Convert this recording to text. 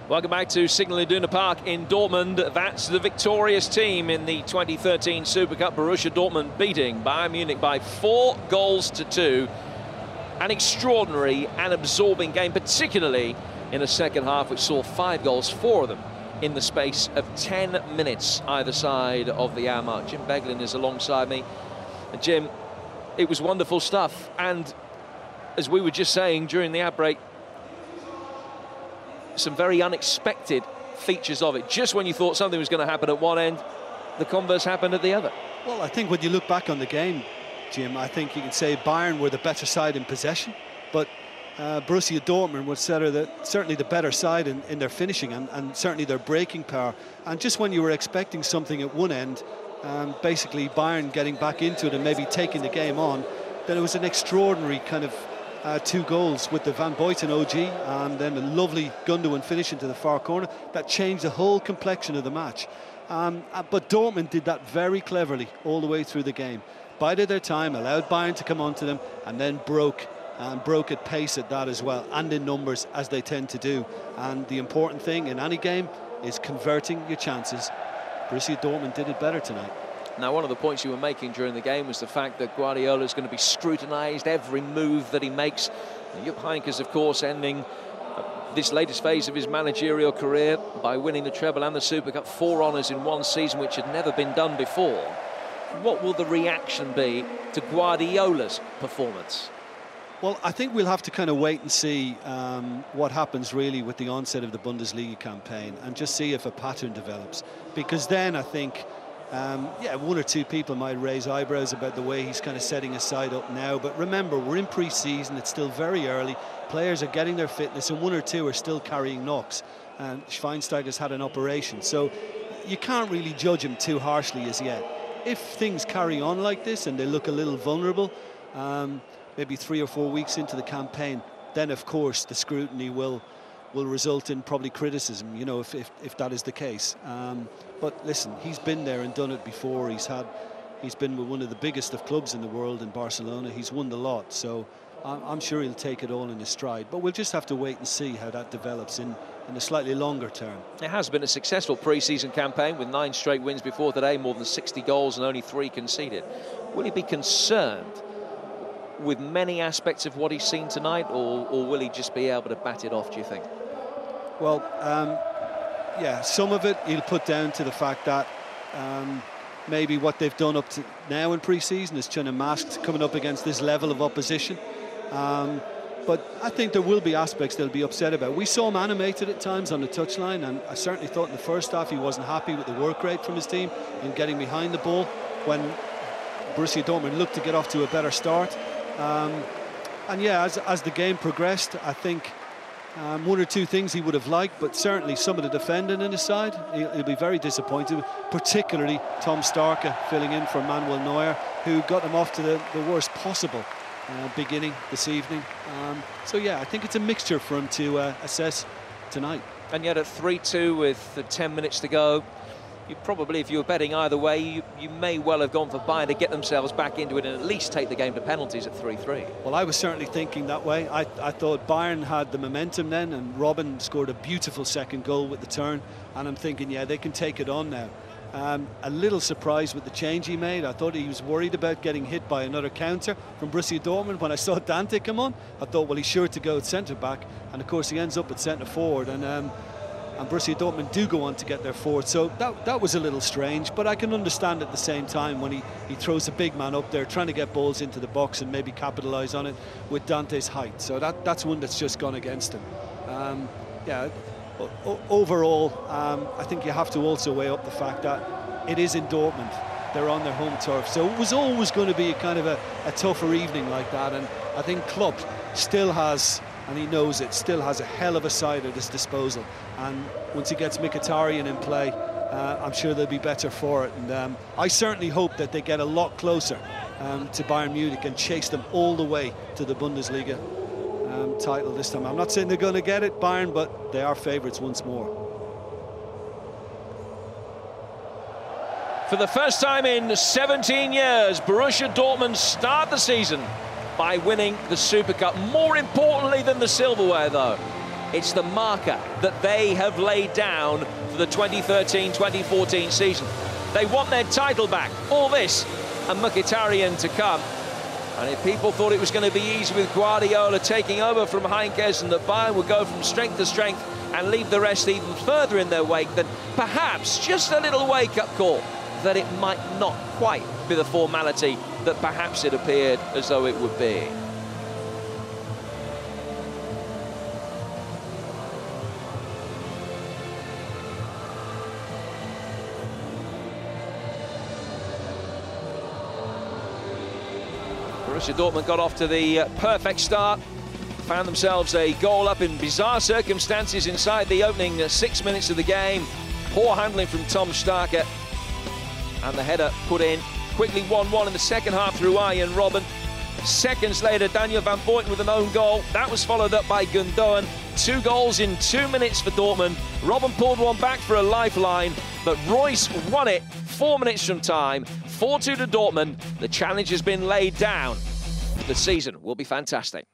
Welcome back to Signal Iduna Park in Dortmund. That's the victorious team in the 2013 Supercup. Borussia Dortmund beating Bayern Munich by 4-2. An extraordinary and absorbing game, particularly in a second half which saw 5 goals, 4 of them in the space of 10 minutes either side of the hour mark. Jim Beglin is alongside me. And Jim, it was wonderful stuff. And as we were just saying during the outbreak, some very unexpected features of it. Just when you thought something was going to happen at one end, the converse happened at the other. Well, I think when you look back on the game, Jim, I think you can say Bayern were the better side in possession, but Borussia Dortmund was certainly the better side in their finishing and certainly their breaking power. And just when you were expecting something at one end, basically Bayern getting back into it and maybe taking the game on, then it was an extraordinary kind of 2 goals with the Van Buiten OG and then a lovely Gundogan finish into the far corner that changed the whole complexion of the match. But Dortmund did that very cleverly all the way through the game. Bided their time, allowed Bayern to come onto them, and then broke at pace at that as well, and in numbers, as they tend to do. And the important thing in any game is converting your chances. Borussia Dortmund did it better tonight. Now, one of the points you were making during the game was the fact that Guardiola is going to be scrutinised, every move that he makes. Jupp Heynckes, of course, ending this latest phase of his managerial career by winning the treble and the Super Cup, 4 honours in one season, which had never been done before. What will the reaction be to Guardiola's performance? Well, I think we'll have to kind of wait and see what happens really with the onset of the Bundesliga campaign and just see if a pattern develops. Because then I think, yeah, 1 or 2 people might raise eyebrows about the way he's kind of setting his side up now. But remember, we're in pre-season, it's still very early. Players are getting their fitness and 1 or 2 are still carrying knocks. And Schweinsteiger's had an operation. So you can't really judge him too harshly as yet. If things carry on like this and they look a little vulnerable, maybe 3 or 4 weeks into the campaign, then of course the scrutiny will result in probably criticism, you know, if that is the case. But listen, he's been there and done it before. He's been with one of the biggest of clubs in the world in Barcelona. He's won the lot, so I'm sure he'll take it all in his stride. But we'll just have to wait and see how that develops in a slightly longer term. It has been a successful pre-season campaign with 9 straight wins before today, more than 60 goals and only 3 conceded. Will he be concerned with many aspects of what he's seen tonight, or will he just be able to bat it off, do you think? Well, yeah, some of it he'll put down to the fact that maybe what they've done up to now in pre-season is trying to mask coming up against this level of opposition. But I think there will be aspects they'll be upset about. We saw him animated at times on the touchline, and I certainly thought in the first half he wasn't happy with the work rate from his team in getting behind the ball when Borussia Dortmund looked to get off to a better start. And yeah, as the game progressed, I think 1 or 2 things he would have liked, but certainly some of the defending in his side, he'll be very disappointed, particularly Tom Starke filling in for Manuel Neuer, who got them off to the worst possible beginning this evening. So yeah, I think it's a mixture for him to assess tonight. And yet at 3-2 with 10 minutes to go, you probably, if you were betting either way, you may well have gone for Bayern to get themselves back into it and at least take the game to penalties at 3-3. Well, I was certainly thinking that way. I thought Bayern had the momentum then, and Robben scored a beautiful second goal with the turn, and I'm thinking, yeah, they can take it on now. A little surprised with the change he made. I thought he was worried about getting hit by another counter from Borussia Dortmund. When I saw Dante come on, I thought, well, he's sure to go at centre-back, and of course he ends up at centre-forward, and Borussia Dortmund do go on to get their 4th. So that was a little strange, but I can understand at the same time when he throws a big man up there trying to get balls into the box and maybe capitalise on it with Dante's height. So that's one that's just gone against him. Yeah. Overall, I think you have to also weigh up the fact that it is in Dortmund. They're on their home turf. So it was always going to be kind of a tougher evening like that. And I think Klopp still has, and he knows it, still has a hell of a side at his disposal. And once he gets Mkhitaryan in play, I'm sure they'll be better for it. And I certainly hope that they get a lot closer to Bayern Munich and chase them all the way to the Bundesliga title this time. I'm not saying they're going to get it, Bayern, but they are favourites once more. For the first time in 17 years, Borussia Dortmund start the season by winning the Super Cup. More importantly than the silverware, though, It's the marker that they have laid down for the 2013-2014 season. They want their title back. All this and Mkhitaryan to come. And if people thought it was going to be easy with Guardiola taking over from Heinkes and that Bayern would go from strength to strength and leave the rest even further in their wake, then perhaps just a little wake-up call that it might not quite be the formality that perhaps it appeared as though it would be. Borussia Dortmund got off to the perfect start, found themselves a goal up in bizarre circumstances inside the opening 6 minutes of the game. Poor handling from Tom Starker, and the header put in. Quickly 1-1 in the second half through Arjen Robben. Seconds later, Daniel van Buyten with an own goal. That was followed up by Gundogan. 2 goals in 2 minutes for Dortmund. Robben pulled one back for a lifeline, but Royce won it 4 minutes from time. 4-2 to Dortmund. The challenge has been laid down. The season will be fantastic.